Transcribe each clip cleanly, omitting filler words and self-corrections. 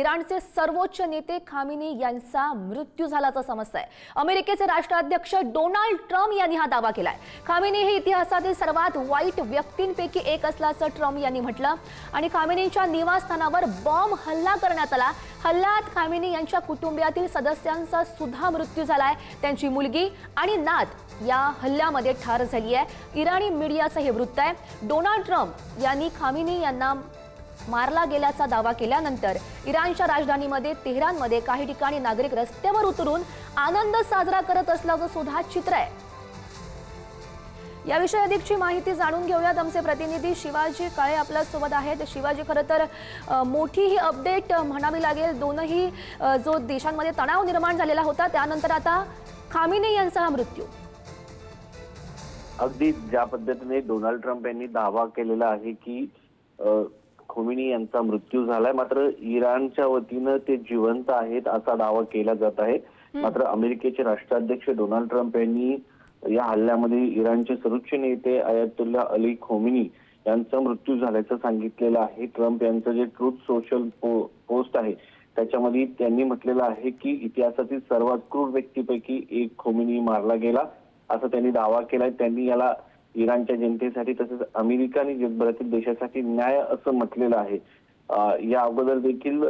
इराणचे सर्वोच्च नेते खामेनी यांचा मृत्यू झाल्याचं समजतंय। अमेरिकेचे राष्ट्राध्यक्ष डोनाल्ड ट्रम्प यांनी हा दावा केलाय। खामेनी हे इतिहासातील सर्वात वाईट व्यक्तींपैकी एक असल्याचं ट्रम्प यांनी म्हटलं आणि खामेनींच्या निवासस्थानावर बॉम्ब हल्ला करण्यात आला। हल्ल्यात खामेनी यांच्या कुटुंबियातील सदस्यांचा सुद्धा मृत्यू झालाय। त्यांची मुलगी आणि नात या हल्ल्यामध्ये ठार झाली आहे। इराणी मीडियाचं हे वृत्त आहे। डोनाल्ड ट्रम्प यांनी खामेनी यांना मारला गेल्याचा दावा केल्यानंतर इराणच्या राजधानीमध्ये तेहरानमध्ये काही ठिकाणी नागरिक रस्त्यावर उतरून आनंद साजरा करत असल्याचं सुद्धा चित्र आहे। याविषयी अधिकची माहिती जाणून घेऊयात। आमचे प्रतिनिधी शिवाजी काळे आपल्या सोबत आहेत। शिवाजी, खरं तर मोठी ही अपडेट म्हणावी लागेल। दोनही जो देशांमध्ये तणाव निर्माण झालेला होता त्यानंतर आता खामेनी यांचा हा मृत्यू। अगदी ज्या पद्धतीने डोनाल्ड ट्रम्प यांनी दावा केलेला आहे की खोमेनी यांचा मृत्यू झालाय, मात्र इराणच्या वतीनं ते जिवंत आहेत असा दावा केला जात आहे। मात्र अमेरिकेचे राष्ट्राध्यक्ष डोनाल्ड ट्रम्प यांनी या हल्ल्यामध्ये इराणचे सर्वोच्च नेते अयातुल्ला अली खोमेनी यांचा मृत्यू झाल्याचं सांगितलेलं आहे। ट्रम्प यांचं जे ट्रूथ सोशल पोस्ट आहे त्याच्यामध्ये त्यांनी म्हटलेलं आहे की इतिहासातील सर्वात क्रूर व्यक्तीपैकी एक खोमेनी मारला गेला असं त्यांनी दावा केलाय। त्यांनी याला इराणच्या जनतेसाठी तसेच अमेरिका आणि जगभरातील देशासाठी न्याय असं म्हटलेलं आहे। या अगोदर देखील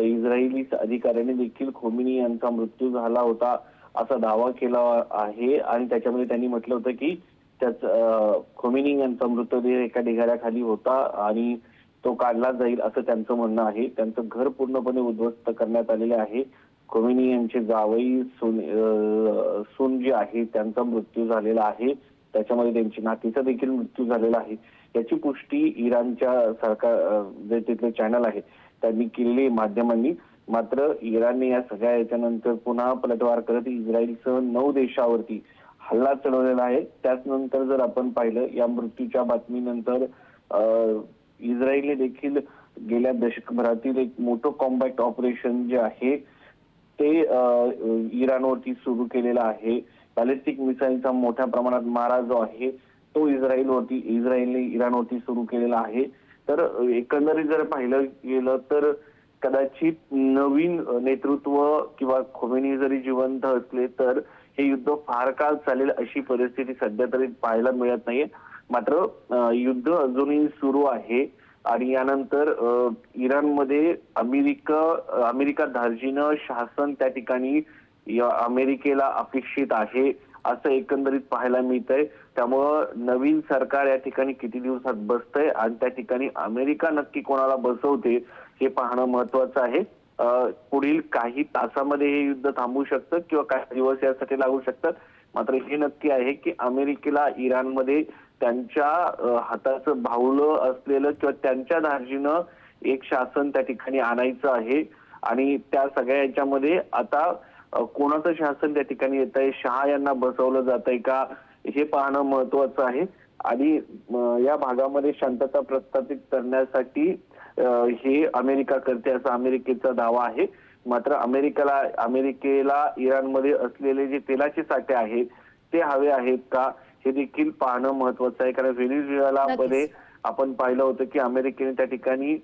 इस्रायली अधिकाऱ्यांनी देखील खोमेनी यांचा मृत्यू झाला होता असा दावा केला आहे आणि त्याच्यामध्ये त्यांनी म्हटलं होतं की खोमेनी यांचा मृतदेह एका ढिगाऱ्याखाली होता आणि तो काढला जाईल असं त्यांचं म्हणणं आहे। त्यांचं घर पूर्णपणे उद्ध्वस्त करण्यात आलेले आहे। खोमेनी यांचे जावई सून जे आहे त्यांचा मृत्यू झालेला आहे, त्याच्यामध्ये त्यांची नातीचा देखील मृत्यू झालेला आहे। याची पुष्टी इराणच्या सरकार जे तिथले चॅनल आहे त्यांनी केलेली माध्यमांनी। मात्र इराणने या सगळ्या याच्यानंतर पुन्हा पलटवार करत इस्रायलसह 9 देशावरती हल्ला चढवलेला आहे। त्याचनंतर जर आपण पाहिलं या मृत्यूच्या बातमीनंतर इस्रायलने देखील गेल्या दशकभरातील एक मोठं कॉम्बॅक्ट ऑपरेशन जे आहे ते इराणवरती सुरू केलेलं आहे। बॅलिस्टिक मिसाईलचा मोठ्या प्रमाणात मारा जो आहे तो इस्रायलने इराणवरती सुरू केलेला आहे। तर एकंदरीत जर पाहिलं गेलं तर कदाचित नवीन नेतृत्व किंवा खोमेनी जरी जिवंत असले तर हे युद्ध फार काळ चालेल अशी परिस्थिती सध्या तरी पाहायला मिळत नाहीये। मात्र युद्ध अजूनही सुरू आहे आणि यानंतर इराणमध्ये अमेरिका धार्जिनं शासन त्या ठिकाणी अमेरिकेला अपेक्षित आहे असं एकंदरीत पाहायला मिळतंय। त्यामुळं नवीन सरकार या ठिकाणी किती दिवसात बसतंय आणि त्या ठिकाणी अमेरिका नक्की कोणाला बसवते हे पाहणं महत्वाचं आहे। पुढील काही तासामध्ये हे युद्ध थांबू शकतं किंवा काही दिवस यासाठी लागू शकतात। मात्र हे नक्की आहे की अमेरिकेला इराणमध्ये त्यांच्या हाताचं भावलं असलेलं किंवा त्यांच्या धार्जिनं एक शासन त्या ठिकाणी आणायचं आहे आणि त्या सगळ्या याच्यामध्ये आता कोणाचं शासन त्या ठिकाणी येत आहे, शहा यांना बसवलं जात आहे का हे पाहणं महत्वाचं आहे। आणि या भागामध्ये शांतता प्रस्थापित करण्यासाठी हे अमेरिका करते असा अमेरिकेचा दावा आहे। मात्र अमेरिकेला इराणमध्ये असलेले जे तेलाचे साठे आहेत ते हवे आहेत का हे देखील पाहणं महत्वाचं आहे। कारण व्हेनेझुएलामध्ये आपण पाहिलं होतं की अमेरिकेने त्या ठिकाणी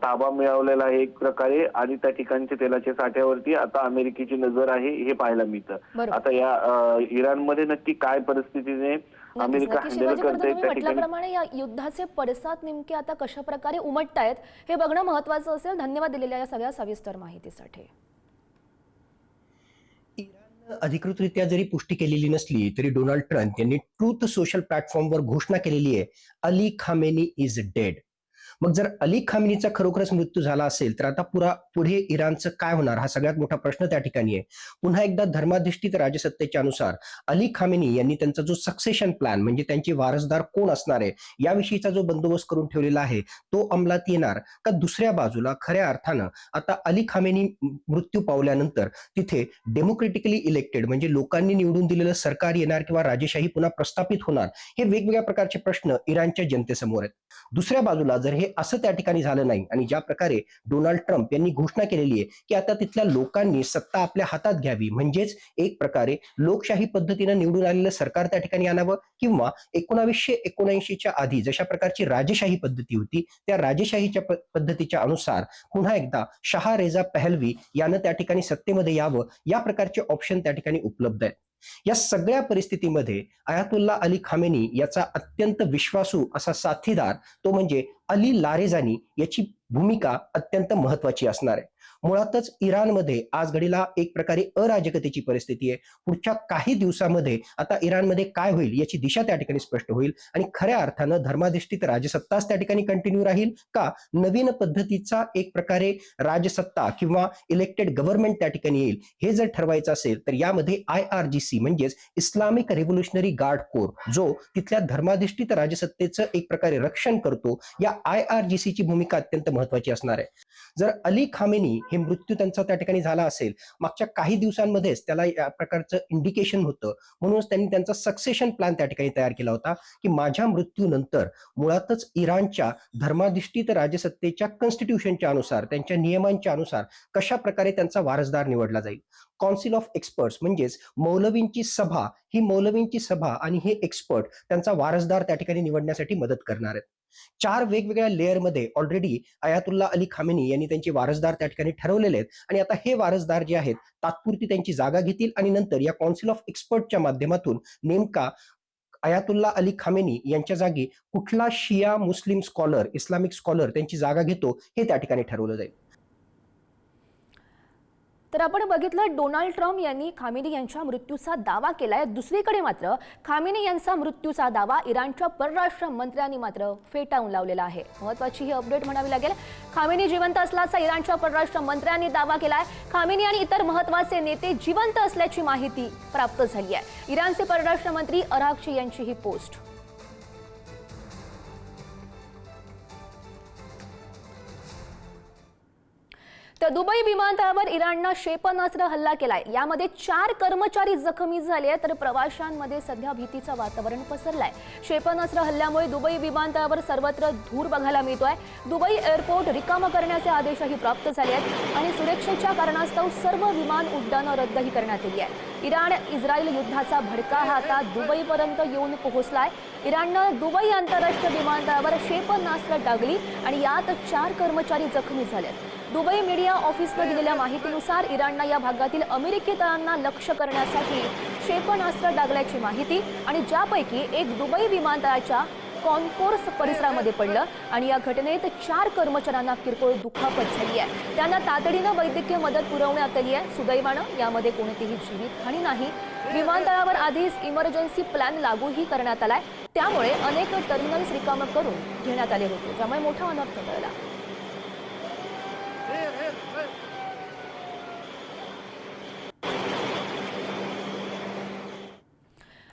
ताबा मिळवलेला आहे एक प्रकारे आणि त्या ठिकाणच्या तेलाच्या साठ्यावरती आता अमेरिकेची नजर आहे हे पाहायला मिळतं। आता या इराणमध्ये नक्की काय परिस्थितीने अमेरिका हँडल करते त्या म्हटल्याप्रमाणे या युद्धाचे पडसाद नेमके आता कशा प्रकारे उमटतायत हे बघणं महत्वाचं असेल। धन्यवाद दिलेल्या या सगळ्या सविस्तर माहितीसाठी। अधिकृतरित्या जरी पुष्टी केलेली नसली तरी डोनाल्ड ट्रम्प यांनी ट्रूथ सोशल प्लॅटफॉर्मवर घोषणा केलेली आहे, अली खामेनी इज डेड। मग जर अली खामेनीचा खरोखरच मृत्यू झाला असेल तर आता पुढे इराणचं काय होणार हा सगळ्यात मोठा प्रश्न त्या ठिकाणी आहे। पुन्हा एकदा धर्माधिष्ठित राजसत्तेच्या अनुसार अली खामेनी यांनी त्यांचा जो सक्सेशन प्लॅन म्हणजे त्यांचे वारसदार कोण असणार आहे याविषयीचा जो बंदोबस्त करून ठेवलेला आहे तो अंमलात येणार का दुसऱ्या बाजूला खऱ्या अर्थानं आता अली खामेनी मृत्यू पावल्यानंतर तिथे डेमोक्रेटिकली इलेक्टेड म्हणजे लोकांनी निवडून दिलेलं सरकार येणार किंवा राजेशाही पुन्हा प्रस्थापित होणार हे वेगवेगळ्या प्रकारचे प्रश्न इराणच्या जनतेसमोर आहेत। दुसऱ्या बाजूला जर हे इराणमध्ये असं त्या ठिकाणी झालं नाही आणि ज्या प्रकारे डोनाल्ड ट्रम्प यांनी घोषणा केलेली आहे की आता तिथल्या लोकांनी सत्ता आपल्या हातात घ्यावी, म्हणजेच एक प्रकारे लोकशाही पद्धतीनं निवडून आलेलं सरकार त्या ठिकाणी आणावं किंवा 1979च्या आधी जशा प्रकारची राजेशाही पद्धती होती त्या राजेशाहीच्या पद्धतीच्या अनुसार पुन्हा एकदा शाह रेजा पहलवी यानं त्या ठिकाणी सत्तेमध्ये यावं, या प्रकारचे ऑप्शन त्या ठिकाणी उपलब्ध आहेत. या सगळ्या परिस्थितीमध्ये अयातुल्ला अली खामेनी याचा अत्यंत विश्वासू असा साथीदार तो म्हणजे अली लारेजानी याची भूमिका अत्यंत महत्वाची असणार आहे. मुळातच इराणमध्ये आज घडीला एक प्रकारे अराजकतेची परिस्थिती आहे. पुढच्या काही दिवसामध्ये आता इराणमध्ये काय होईल याची दिशा त्या ठिकाणी स्पष्ट होईल आणि खऱ्या अर्थानं धर्माधिष्ठित राजसत्ताच त्या ठिकाणी कंटिन्यू राहील का नवीन पद्धतीचा एक प्रकारे राजसत्ता किंवा इलेक्टेड गव्हर्नमेंट त्या ठिकाणी येईल, हे जर ठरवायचं असेल तर यामध्ये IRGC म्हणजेच इस्लामिक रेव्होल्युशनरी गार्ड कोर जो तिथल्या धर्माधिष्ठित राजसत्तेचं एक प्रकारे रक्षण करतो, या IRGC ची भूमिका अत्यंत महत्वाची असणार आहे. जर अली खामेनी हे मृत्यू त्यांचा त्या ठिकाणी झाला असेल, मागच्या काही दिवसांमध्येच त्याला या प्रकारचं इंडिकेशन होतं, म्हणूनच त्यांनी त्यांचा सक्सेशन प्लॅन त्या ठिकाणी तयार केला होता की माझ्या मृत्यूनंतर मुळातच इराणच्या धर्माधिष्ठित राजसत्तेच्या कॉन्स्टिट्यूशनच्या अनुसार त्यांच्या नियमांच्या अनुसार कशा प्रकारे त्यांचा वारसदार निवडला जाईल. कौन्सिल ऑफ एक्सपर्ट्स म्हणजेच मौलवींची सभा, ही मौलवींची सभा आणि हे एक्सपर्ट त्यांचा वारसदार त्या ठिकाणी निवडण्यासाठी मदत करणार आहेत. 4 वेगवेगळ्या लेअरमध्ये ऑलरेडी अयातुल्ला अली खामेनी यांनी त्यांचे वारसदार त्या ठिकाणी ठरवलेले आहेत आणि आता हे वारसदार जे आहेत तात्पुरती त्यांची जागा घेतील आणि नंतर या कौन्सिल ऑफ एक्सपर्टच्या माध्यमातून नेमका अयातुल्ला अली खामेनी यांच्या जागी कुठला शिया मुस्लिम स्कॉलर, इस्लामिक स्कॉलर त्यांची जागा घेतो हे त्या ठिकाणी ठरवलं जाईल. तर आपण बघितलं डोनाल्ड ट्रम्प यांनी खामेनी यांच्या मृत्यूचा दावा केलाय. दुसरीकडे मात्र खामेनी यांचा मृत्यूचा दावा इराणच्या परराष्ट्र मंत्र्यांनी मात्र फेटाळून लावलेला आहे. महत्त्वाची ही अपडेट म्हणावी लागेल. खामेनी जिवंत असल्याचा इराणच्या परराष्ट्र मंत्र्यांनी दावा केलाय. खामेनी आणि इतर महत्त्वाचे नेते जिवंत असल्याची माहिती प्राप्त झाली आहे. इराणचे परराष्ट्र मंत्री अराघची यांची ही पोस्ट. तर दुबई विमानतळावर इराणनं क्षेपणास्त्र हल्ला केलाय. यामध्ये 4 कर्मचारी जखमी झाले तर प्रवाशांमध्ये सध्या भीतीचं वातावरण पसरलंय. क्षेपणास्त्र हल्ल्यामुळे दुबई विमानतळावर सर्वत्र धूर बघायला मिळतोय. दुबई एअरपोर्ट रिकामं करण्याचे आदेशही प्राप्त झाले आहेत आणि सुरक्षेच्या कारणास्तव सर्व विमान उड्डाणं रद्दही करण्यात आली आहे. इराण इस्रायल युद्धाचा भडका हा आता दुबईपर्यंत येऊन पोहोचलाय. इराणनं दुबई आंतरराष्ट्रीय विमानतळावर क्षेपणास्त्र डागली आणि यात 4 कर्मचारी जखमी झाले. दुबई मीडिया ऑफिसने दिलेल्या माहितीनुसार इराणनं या भागातील अमेरिकी तळांना लक्ष्य करण्यासाठी क्षेपणास्त्र डागल्याची माहिती आणि ज्यापैकी एक दुबई विमानतळाच्या कॉन्कोर्स परिसरामध्ये पडलं आणि या घटनेत 4 कर्मचाऱ्यांना किरकोळ दुखापत झाली आहे. त्यांना तातडीनं वैद्यकीय मदत पुरवण्यात आली आहे. सुदैवानं यामध्ये कोणतीही जीवितहानी नाही. विमानतळावर आधीच इमर्जन्सी प्लॅन लागूही करण्यात आलाय. त्यामुळे अनेक टर्मिनल्स रिकामे करून घेण्यात आले होते, ज्यामुळे मोठा अनर्थ टळला.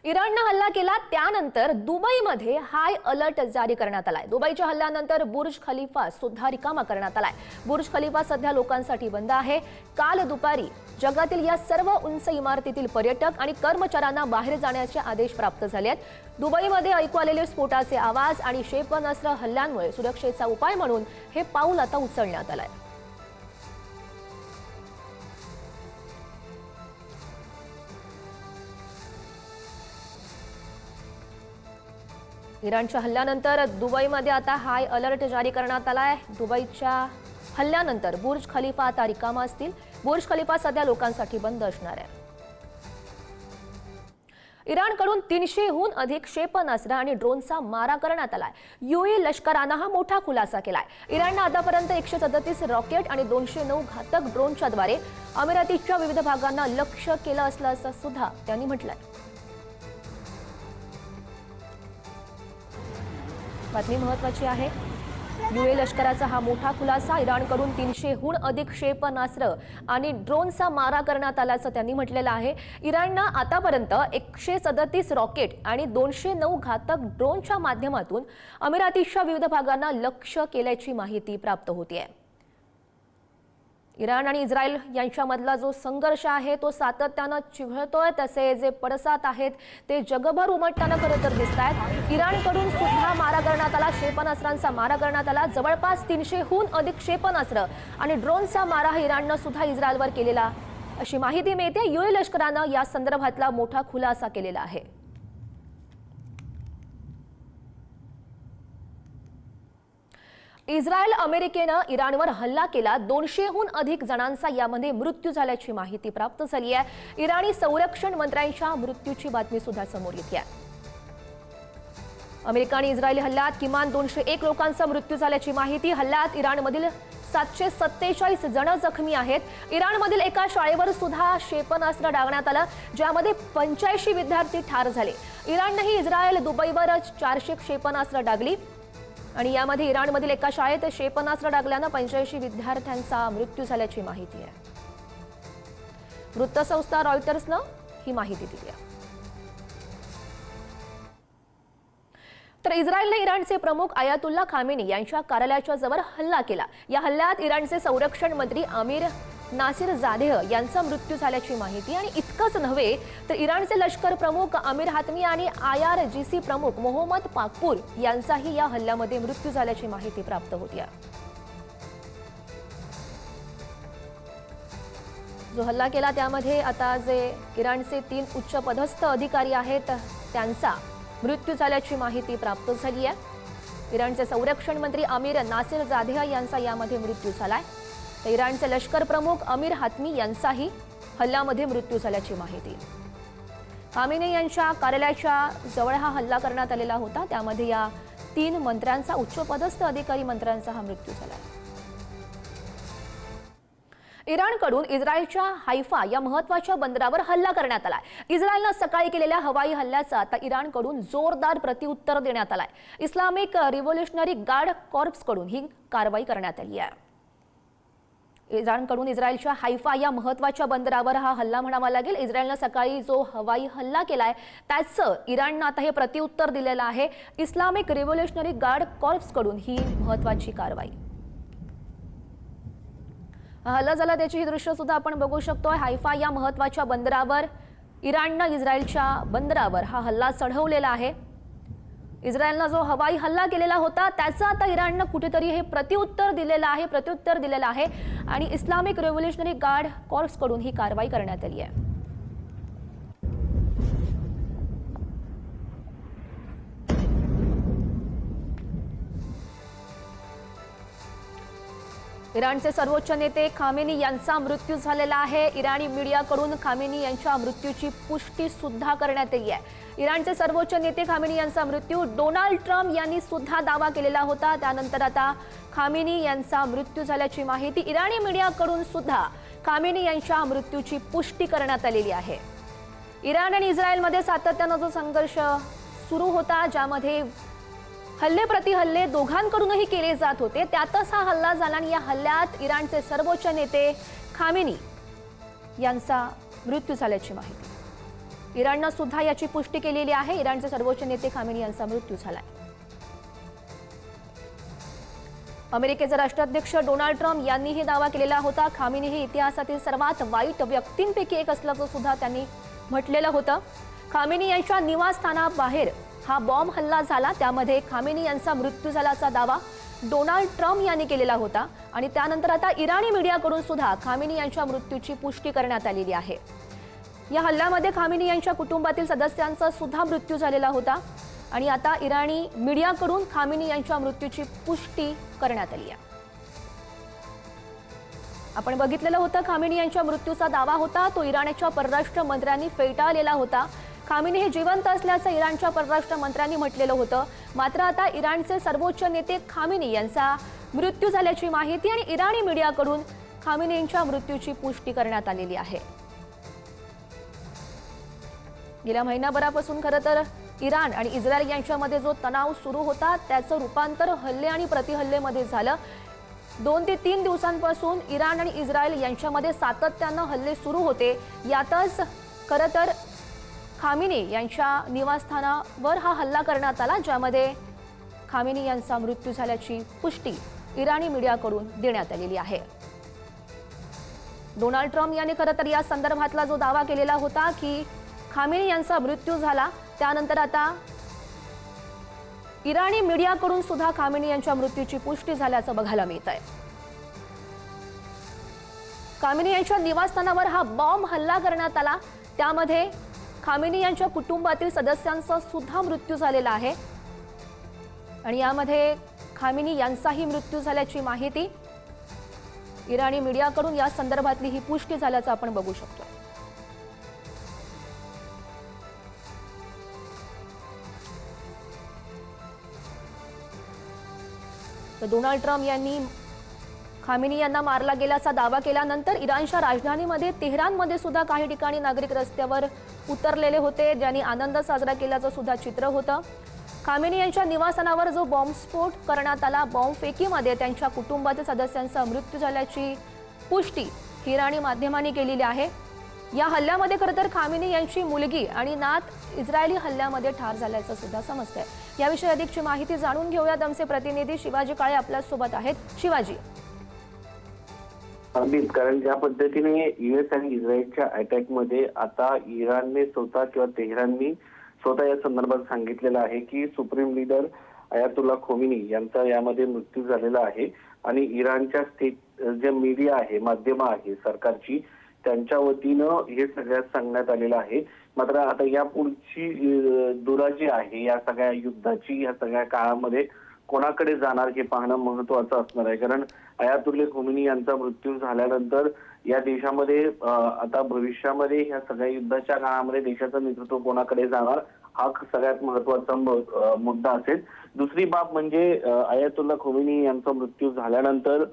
इराणनं हल्ला केला त्यानंतर दुबईमध्ये हाय अलर्ट जारी करण्यात आलाय. दुबईच्या हल्ल्यानंतर बुर्ज खलिफा सुद्धा रिकामा करण्यात आलाय. बुर्ज खलिफा सध्या लोकांसाठी बंद आहे. काल दुपारी जगातील या सर्व उंच इमारतीतील पर्यटक आणि कर्मचाऱ्यांना बाहेर जाण्याचे आदेश प्राप्त झाले आहेत. दुबईमध्ये ऐकू आलेले स्फोटाचे आवाज आणि क्षेपणास्त्र हल्ल्यांमुळे सुरक्षेचा उपाय म्हणून हे पाऊल आता उचलण्यात आलंय. इराणच्या हल्ल्यानंतर दुबईमध्ये आता हाय अलर्ट जारी करण्यात आलाय. दुबईच्या हल्ल्यानंतर बुर्ज खलिफा आता रिकामा असतील. बुर्ज खलिफा सध्या लोकांसाठी बंद असणार आहे. इराणकडून 300हून अधिक क्षेपणास्त्र आणि ड्रोनचा मारा करण्यात आलाय. UAE लष्करानं हा मोठा खुलासा केलाय. इराणनं आतापर्यंत 137 रॉकेट आणि 209 घातक ड्रोनच्या द्वारे अमिरातीच्या विविध भागांना लक्ष्य केलं असल्याचं सुद्धा त्यांनी म्हटलंय. बातमी महत्वाची आहे. UAE लष्कराचा हा मोठा खुलासा. इराणकडून 300हून अधिक क्षेपणास्त्र आणि ड्रोनचा मारा करण्यात आल्याचं त्यांनी म्हटलेलं आहे. इराणनं आतापर्यंत 137 रॉकेट आणि 209 घातक ड्रोनच्या माध्यमातून अमिरातीच्या विविध भागांना लक्ष्य केल्याची माहिती प्राप्त होतीये. इराण आणि इस्रायल यांच्यामधला जो संघर्ष आहे तो सातत्यानं चिघळतोय, तसे जे पडसाद आहेत ते जगभर उमटताना खरं तर दिसत आहेत. इराणकडून सुद्धा मारा करण्यात आला, क्षेपणास्त्रांचा मारा करण्यात आला. जवळपास 300हून अधिक क्षेपणास्त्र आणि ड्रोनचा मारा हा इराणनं सुद्धा इस्रायलवर केलेला अशी माहिती मिळते. यूए लष्करानं या संदर्भातला मोठा खुलासा केलेला आहे. इस्रायल अमेरिकेनं इराणवर हल्ला केला. 200हून अधिक जणांचा यामध्ये मृत्यू झाल्याची माहिती प्राप्त झाली आहे. इराणी संरक्षण मंत्र्यांच्या मृत्यूची बातमी सुद्धा समोर येते आहे. अमेरिका आणि इस्रायली हल्ल्यात किमान 201 लोकांचा मृत्यू झाल्याची माहिती. हल्ल्यात इराणमधील 747 जण जखमी आहेत. इराणमधील एका शाळेवर सुद्धा क्षेपणास्त्र डागण्यात आलं, ज्यामध्ये 85 विद्यार्थी ठार झाले. इराणनेही इस्रायल दुबईवर 400 क्षेपणास्त्र डागली आणि यामध्ये इराणमधील एका शाळेत क्षेपणास्त्र डागल्यानं 85 विद्यार्थ्यांचा मृत्यू झाल्याची माहिती आहे. वृत्तसंस्था रॉयटर्सनं ही माहिती दिली आहे. तर इस्रायलने इराणचे प्रमुख आयातुल्ला खामेनी यांच्या कार्यालयाच्या जवळ हल्ला केला. या हल्ल्यात इराणचे संरक्षण मंत्री आमिर नासिर जादेह यांचा मृत्यू झाल्याची माहिती. आणि इतकंच नव्हे तर इराणचे लष्कर प्रमुख आमिर हातमी आणि IRGC प्रमुख मोहम्मद पाकपूर यांचाही या हल्ल्यामध्ये मृत्यू झाल्याची माहिती प्राप्त होती आहे. जो हल्ला केला त्यामध्ये आता जे इराणचे 3 उच्च पदस्थ अधिकारी आहेत त्यांचा मृत्यू झाल्याची माहिती प्राप्त झाली आहे. इराणचे संरक्षण मंत्री आमिर नासिर जादेह यांचा यामध्ये मृत्यू झालाय. तर इराणचे लष्कर प्रमुख आमिर हातमी यांचाही हल्ल्यामध्ये मृत्यू झाल्याची माहिती. खामेनी यांच्या कार्यालयाच्या जवळ हा हल्ला करण्यात आलेला होता. त्यामध्ये या 3 मंत्र्यांचा, उच्च पदस्थ अधिकारी मंत्र्यांचा हा मृत्यू झाला. इराणकडून इस्रायलच्या हायफा या महत्त्वाच्या बंदरावर हल्ला करण्यात आलाय. इस्रायलनं सकाळी केलेल्या हवाई हल्ल्याचा आता इराणकडून जोरदार प्रत्युत्तर देण्यात आलाय. इस्लामिक रिव्होल्युशनरी गार्ड कॉर्प्सकडून ही कारवाई करण्यात आली आहे. इराणकडून इस्रायलच्या हायफा या महत्त्वाच्या बंदरावर हा हल्ला म्हणावा लागेल. इस्रायलनं सकाळी जो हवाई हल्ला केलाय त्याचं इराणनं आता हे प्रत्युत्तर दिलेलं आहे. इस्लामिक रिव्होल्युशनरी गार्ड कॉर्प्सकडून ही महत्त्वाची कारवाई. हल्ला झाला त्याची ही दृश्य सुद्धा आपण बघू शकतोय. हायफा या महत्त्वाच्या बंदरावर इराणनं इस्रायलच्या बंदरावर हा हल्ला चढवलेला आहे. इस्रायलनं जो हवाई हल्ला केलेला होता त्याचं आता इराणनं कुठेतरी हे प्रत्युत्तर दिलेलं आहे आणि इस्लामिक रिव्होल्युशनरी गार्ड कॉर्प्सकडून ही कारवाई करण्यात आली आहे. इराणचे सर्वोच्च नेते खामेनी यांचा मृत्यू झालेला आहे. इराणी मीडियाकडून खामेनी यांच्या मृत्यूची पुष्टी सुद्धा करण्यात आली आहे. इराणचे सर्वोच्च नेते खामेनी यांचा मृत्यू डोनाल्ड ट्रम्प यांनी सुद्धा दावा केलेला होता. त्यानंतर आता खामेनी यांचा मृत्यू झाल्याची माहिती इराणी मीडियाकडून सुद्धा खामेनी यांच्या मृत्यूची पुष्टी करण्यात आलेली आहे. इराण आणि इस्रायलमध्ये सातत्यानं जो संघर्ष सुरू होता, ज्यामध्ये हल्ले प्रतिहल्ले दोघांकडूनही केले जात होते, त्यातच हा हल्ला झाला आणि या हल्ल्यात इराणचे सर्वोच्च नेते खामेनी यांचा मृत्यू झाल्याची माहिती. इराणनं सुद्धा याची पुष्टी केलेली आहे. इराणचे सर्वोच्च नेते खामेनी यांचा मृत्यू झालाय. अमेरिकेचे राष्ट्राध्यक्ष डोनाल्ड ट्रम्प यांनीही दावा केलेला होता. खामेनी हे इतिहासातील सर्वात वाईट व्यक्तींपैकी एक असल्याचं सुद्धा त्यांनी म्हटलेलं होतं. खामेनी यांच्या निवासस्थानाबाहेर हा बॉम्ब हल्ला झाला, त्यामध्ये खामेनी यांचा मृत्यू झाल्याचा दावा डोनाल्ड ट्रम्प यांनी केलेला होता आणि त्यानंतर आता इराणी मीडियाकडून सुद्धा खामेनी यांच्या मृत्यूची पुष्टी करण्यात आलेली आहे. या हल्ल्यामध्ये खामेनी यांच्या कुटुंबातील सदस्यांचा सुद्धा मृत्यू झालेला होता आणि आता इराणी मीडियाकडून खामेनी यांच्या मृत्यूची पुष्टी करण्यात आली आहे. आपण बघितलेलं होतं, खामेनी यांच्या मृत्यूचा दावा होता तो इराणच्या परराष्ट्र मंत्र्यांनी फेटाळलेला होता. खामेनी हे जिवंत असल्याचं इराणच्या परराष्ट्र मंत्र्यांनी म्हटलेलं होतं. मात्र आता इराणचे सर्वोच्च नेते खामेनी यांचा मृत्यू झाल्याची माहिती आणि इराणी मीडियाकडून खामेनी यांच्या मृत्यूची पुष्टी करण्यात आलेली आहे. गेल्या महिनाभरापासून खरं तर इराण आणि इस्रायल यांच्यामध्ये जो तणाव सुरू होता त्याचं रूपांतर हल्ले आणि प्रतिहल्लेमध्ये झालं. 2 ते 3 दिवसांपासून इराण आणि इस्रायल यांच्यामध्ये सातत्यानं हल्ले सुरू होते. यातच खरं तर खामेनी यांच्या निवासस्थानावर हा हल्ला करण्यात आला, ज्यामध्ये खामेनी यांचा मृत्यू झाल्याची पुष्टी इराणी मीडियाकडून देण्यात आलेली आहे. डोनाल्ड ट्रम्प यांनी खरं तर या संदर्भातला जो दावा केलेला होता की खामेनी यांचा मृत्यू झाला, त्यानंतर आता इराणी मीडियाकडून सुद्धा खामेनी यांच्या मृत्यूची पुष्टी झाल्याचं बघायला मिळत आहे. खामेनी यांच्या निवासस्थानावर हा बॉम्ब हल्ला करण्यात आला, त्यामध्ये खामेनी यांच्या कुटुंबातील सदस्यांचा सुद्धा मृत्यू झालेला आहे आणि यामध्ये खामेनी यांचाही मृत्यू झाल्याची माहिती इराणी मीडियाकडून या संदर्भातली ही पुष्टी झाल्याचं आपण बघू शकतो. तर डोनाल्ड ट्रम्प यांनी खामेनी यांना मारला गेल्याचा दावा केल्यानंतर इराणच्या राजधानीमध्ये तेहरानमध्ये सुद्धा काही ठिकाणी नागरिक रस्त्यावर उतरलेले होते, ज्यांनी आनंद साजरा केल्याचं सुद्धा चित्र होतं. खामेनी यांच्या निवासस्थानावर जो बॉम्बस्फोट करण्यात आला, बॉम्बफेकीमध्ये त्यांच्या कुटुंबातील सदस्यांचा मृत्यू झाल्याची पुष्टी इराणी माध्यमांनी केलेली आहे. या हल्ल्यामध्ये खरं तर खामेनी यांची मुलगी आणि नात इस्रायली हल्ल्यामध्ये ठार झाल्याचं सुद्धा समजतंय. याविषयी अधिकची माहिती जाणून घेऊयात. आमचे प्रतिनिधी शिवाजी काळे आपल्यासोबत आहेत. शिवाजी, अगदीच, कारण ज्या पद्धतीने युएस आणि इस्रायलच्या अटॅकमध्ये आता इराणने स्वतः किंवा तेहरानने स्वतः या संदर्भात सांगितलेलं आहे की सुप्रीम लीडर अयातुल्ला खोमेनी यांचा यामध्ये मृत्यू झालेला आहे आणि इराणच्या स्टेट जे मीडिया आहे, माध्यमं आहे सरकारची, त्यांच्या वतीनं हे सगळ्यात सांगण्यात आलेलं आहे. मात्र आता या पुढची दुरा जी आहे या सगळ्या युद्धाची, या सगळ्या काळामध्ये कोणाकडे जाणार हे पाहणं महत्वाचं असणार आहे. कारण अयातुल्ला खोमेनी यांचा मृत्यू झाल्यानंतर या देशामध्ये आता भविष्यामध्ये या सगळ्या युद्धाच्या काळामध्ये देशाचं नेतृत्व कोणाकडे जाणार हा सगळ्यात महत्वाचा मुद्दा असेल. दुसरी बाब म्हणजे अयातुल्ला खोमेनी यांचा मृत्यू झाल्यानंतर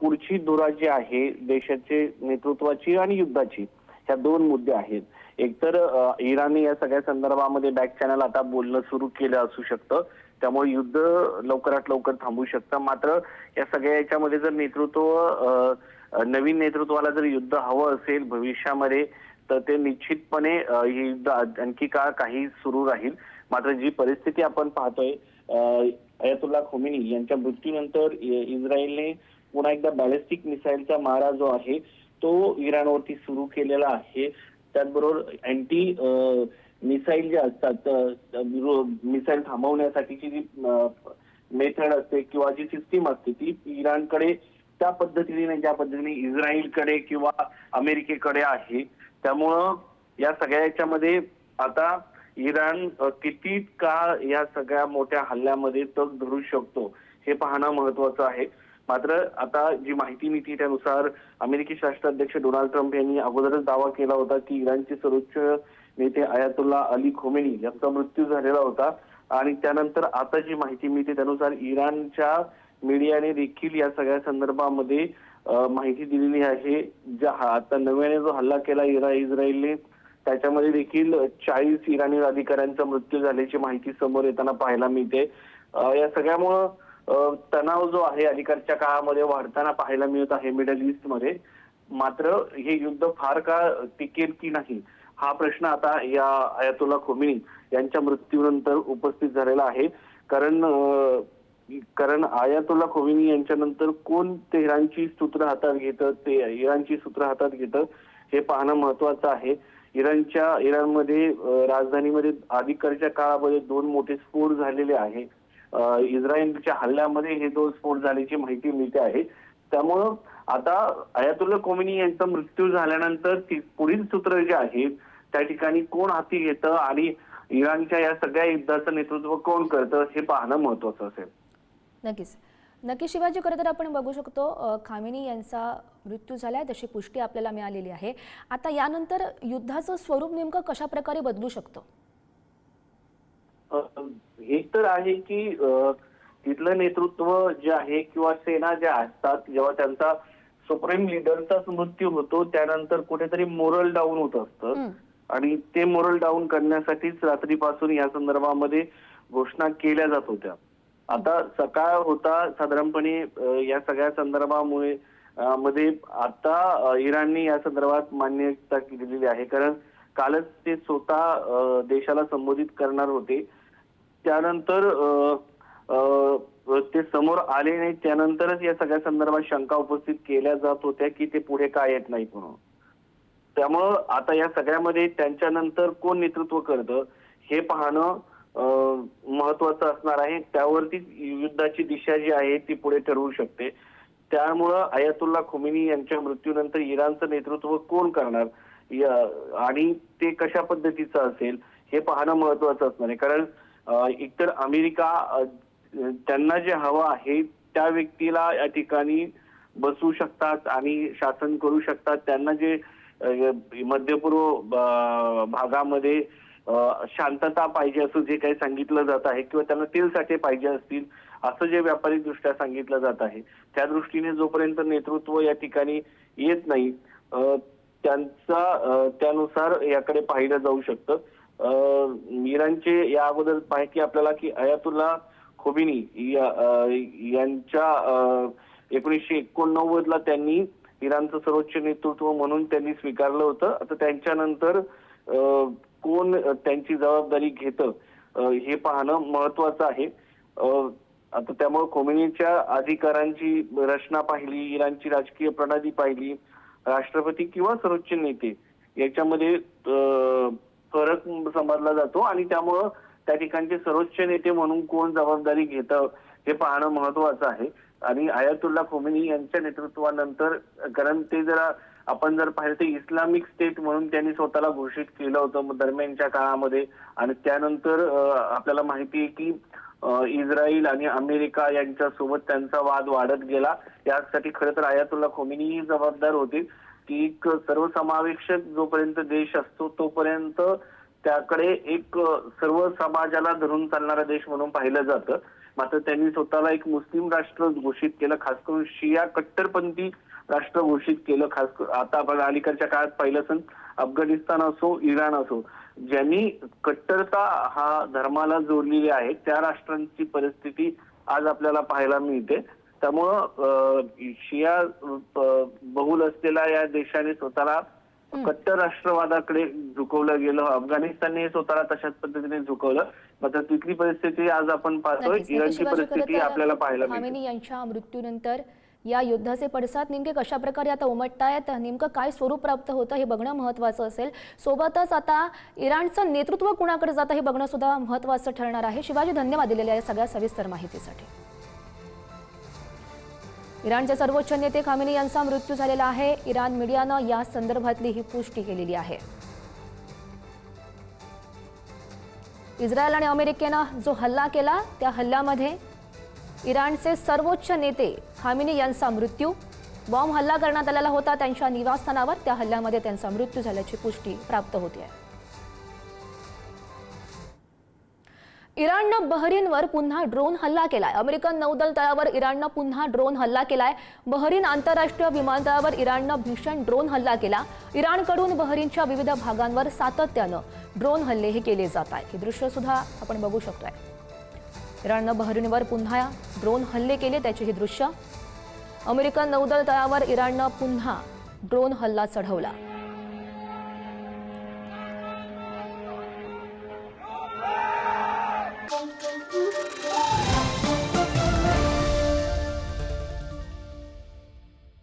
पुढची धुरा जी आहे देशाचे नेतृत्वाची आणि युद्धाची, ह्या दोन मुद्दे आहेत. एकतर इराणने या सगळ्या संदर्भामध्ये बॅक चॅनल आता बोलणं सुरू केलं असू शकतं, त्यामुळे युद्ध लवकरात लवकर थांबू शकतं. मात्र या सगळ्या याच्यामध्ये जर नवीन नेतृत्वाला जर युद्ध हवं असेल भविष्यामध्ये तर ते निश्चितपणे हे युद्ध आणखी काळ काही सुरू राहील. मात्र जी परिस्थिती आपण पाहतोय, अयातुल्ला खोमेनी यांच्या मृत्यूनंतर इस्रायलने पुन्हा एकदा बॅलिस्टिक मिसाईलचा मारा जो आहे तो इराणवरती सुरू केलेला आहे. त्याचबरोबर अँटी मिसाईल जे असतात, मिसाईल थांबवण्यासाठीची जी मेथड असते किंवा जी सिस्टीम असते ती इराणकडे त्या पद्धतीने, ज्या पद्धतीने इस्रायलकडे किंवा अमेरिकेकडे आहे. त्यामुळं या सगळ्या याच्यामध्ये आता इराण किती काळ या सगळ्या मोठ्या हल्ल्यामध्ये तग धरू शकतो हे पाहणं महत्वाचं आहे. मात्र आता जी माहिती मिळते त्यानुसार अमेरिकी राष्ट्राध्यक्ष डोनाल्ड ट्रम्प यांनी अगोदरच दावा केला होता की इराणचे सर्वोच्च नेते अयातुल्ला अली खोमेनी यांचा मृत्यू झालेला होता आणि त्यानंतर आता जी माहिती मिळते त्यानुसार इराणच्या मीडियाने देखील या सगळ्या संदर्भामध्ये माहिती दिलेली आहे. ज्या आता नव्याने जो हल्ला केला इस्रायलने त्याच्यामध्ये देखील 40 इराणी अधिकाऱ्यांचा मृत्यू झाल्याची माहिती समोर येताना पाहायला मिळते. या सगळ्यामुळं तणाव जो आहे अलीकडच्या काळामध्ये वाढताना पाहायला मिळत आहे मिडल ईस्ट मध्ये. मात्र हे युद्ध फार काळ टिकेल की नाही हा प्रश्न आता या अयातुल्ला खोमेनी यांच्या मृत्यूनंतर उपस्थित झालेला आहे. कारण अयातुल्ला खोमेनी यांच्या नंतर कोण तेहरानची सूत्र हातात घेतं, ते इराणची सूत्र हातात घेतं हे पाहणं महत्वाचं आहे. इराणमध्ये राजधानीमध्ये अलीकडच्या काळामध्ये 2 मोठे स्फोट झालेले आहे. इस्रायलच्या हल्ल्यामध्ये हे 2 स्फोट झाल्याची माहिती मिळते आहे. त्यामुळं आता अयातुल्ला खोमेनी यांचा मृत्यू झाल्यानंतर पुढील सूत्र जे आहे त्या ठिकाणी कोण हाती घेतं आणि इराणच्या या सगळ्या युद्धाचं नेतृत्व कोण करतं हे पाहणं महत्वाचं असेल. नक्की शिवाजी, खरं तर आपण बघू शकतो खामेनी यांचा मृत्यू झालाय तशी पुष्टी आपल्याला मिळालेली आहे. आता यानंतर युद्धाचं स्वरूप नेमकं कशा प्रकारे बदलू शकतं? हे तर आहे की तिथलं नेतृत्व जे आहे किंवा सेना ज्या असतात जेव्हा त्यांचा सुप्रीम लीडरचाच मृत्यू होतो त्यानंतर कुठेतरी मोरल डाऊन होत असतं आणि ते मोरल डाऊन करण्यासाठीच रात्रीपासून या संदर्भामध्ये घोषणा केल्या जात होत्या. आता सकाळ होता साधारणपणे या सगळ्या संदर्भामुळे मध्ये आता इराणने या संदर्भात मान्यता दिलेली आहे. कारण कालच ते स्वतः देशाला संबोधित करणार होते. त्यानंतर ते समोर आले नाही, त्यानंतरच या सगळ्या संदर्भात शंका उपस्थित केल्या जात होत्या की ते पुढे का येत नाहीत म्हणून. त्यामुळं आता या सगळ्यामध्ये त्यांच्यानंतर कोण नेतृत्व करतं हे पाहणं महत्वाचं असणार आहे. त्यावरती युद्धाची दिशा जी आहे ती पुढे ठरवू शकते. त्यामुळं अयातुल्ला खोमेनी यांच्या मृत्यूनंतर इराणचं नेतृत्व कोण करणार आणि ते कशा पद्धतीचं असेल हे पाहणं महत्वाचं असणार आहे. कारण एकतर अमेरिका त्यांना जे हवं आहे त्या व्यक्तीला या ठिकाणी बसवू शकतात आणि शासन करू शकतात. त्यांना जे मध्यपूर्व भागामध्ये शांतता पाहिजे असं जे काही सांगितलं जात आहे किंवा त्यांना तेल साठे पाहिजे असतील असं जे व्यापारिक दृष्ट्या सांगितलं जात आहे त्या दृष्टीने जोपर्यंत नेतृत्व या ठिकाणी येत नाही त्यानुसार याकडे पाहिलं जाऊ शकतं. इराणचे या अगोदर माहिती आपल्याला की अयातुल्ला खोमेनी यांच्या 1989 ला त्यांनी इराणचं सर्वोच्च नेतृत्व म्हणून त्यांनी स्वीकारलं होतं. आता त्यांच्यानंतर कोण त्यांची जबाबदारी घेतं हे पाहणं महत्वाचं आहे. आता त्यामुळे खोमेनीच्या अधिकारांची रचना पाहिली, इराणची राजकीय प्रणाली पाहिली, राष्ट्रपती किंवा सर्वोच्च नेते याच्यामध्ये फरक समजला जातो आणि त्यामुळं त्या ठिकाणचे सर्वोच्च नेते म्हणून कोण जबाबदारी घेतं हे पाहणं महत्वाचं आहे. आणि अयातुल्ला खोमेनी यांच्या नेतृत्वानंतर, कारण ते आपण जर पाहिलं तर इस्लामिक स्टेट म्हणून त्यांनी स्वतःला घोषित केलं होतं दरम्यानच्या काळामध्ये आणि त्यानंतर आपल्याला माहिती आहे की इस्रायल आणि अमेरिका यांच्या सोबत त्यांचा वाद वाढत गेला. यासाठी खरं तर अयातुल्ला खोमेनी जबाबदार होते की एक सर्वसमावेशक जोपर्यंत देश असतो तोपर्यंत त्याकडे एक सर्व समाजाला धरून चालणारा देश म्हणून पाहिलं जातं. मात्र त्यांनी स्वतःला एक मुस्लिम राष्ट्र घोषित केलं, खास करून शिया कट्टरपंथी राष्ट्र घोषित केलं. खास आता आपण अलीकडच्या काळात पाहिलं असेल अफगाणिस्तान असो, इराण असो, ज्यांनी कट्टरता हा धर्माला जोडलेली आहे त्या राष्ट्रांची परिस्थिती आज आपल्याला पाहायला मिळते. त्यामुळं शिया बहुल असलेल्या या देशाने स्वतःला कट्टर राष्ट्रवादाकडे झुकवलं गेलं. अफगाणिस्तानने स्वतःला तशाच पद्धतीने झुकवलं. मात्र तिथली परिस्थिती आज आपण पाहतोय, इराणची परिस्थिती आपल्याला पाहायला मिळते. खोमेनी यांच्या मृत्यूनंतर या युद्धाचे पडसाद नेमके कशा प्रकारे आता उमटतायत, नेमकं काय स्वरूप प्राप्त होतं हे बघणं महत्त्वाचं असेल. सोबतच आता इराणचं नेतृत्व कुणाकडे जातं हे बघणं सुद्धा महत्त्वाचं ठरणार आहे. शिवाजी, धन्यवाद दिलेल्या या सगळ्या सविस्तर माहितीसाठी. इराणचे सर्वोच्च नेते खामेनी यांचा मृत्यू झालेला आहे. इराण मीडियानं या संदर्भातली ही पुष्टी केलेली आहे. इस्रायल आणि अमेरिकेनं जो हल्ला केला त्या हल्ल्यामध्ये इराणचे सर्वोच्च नेते खामेनी यांचा मृत्यू, बॉम्ब हल्ला करण्यात आलेला होता त्यांच्या निवासस्थानावर. त्या हल्ल्यामध्ये त्यांचा मृत्यू झाल्याची पुष्टी प्राप्त होते. इराणनं बहरीनवर पुन्हा ड्रोन हल्ला केलाय. अमेरिकन नौदल तळावर इराणनं पुन्हा ड्रोन हल्ला केलाय. बहरीन आंतरराष्ट्रीय विमानतळावर इराणनं भीषण ड्रोन हल्ला केला. इराणकडून बहरीनच्या विविध भागांवर सातत्यानं ड्रोन हल्ले हे केले जात आहेत. हे दृश्य सुद्धा आपण बघू शकतोय. इराणनं बहरीनवर पुन्हा ड्रोन हल्ले केले त्याची ही दृश्य. अमेरिकन नौदल तळावर इराणनं पुन्हा ड्रोन हल्ला चढवला.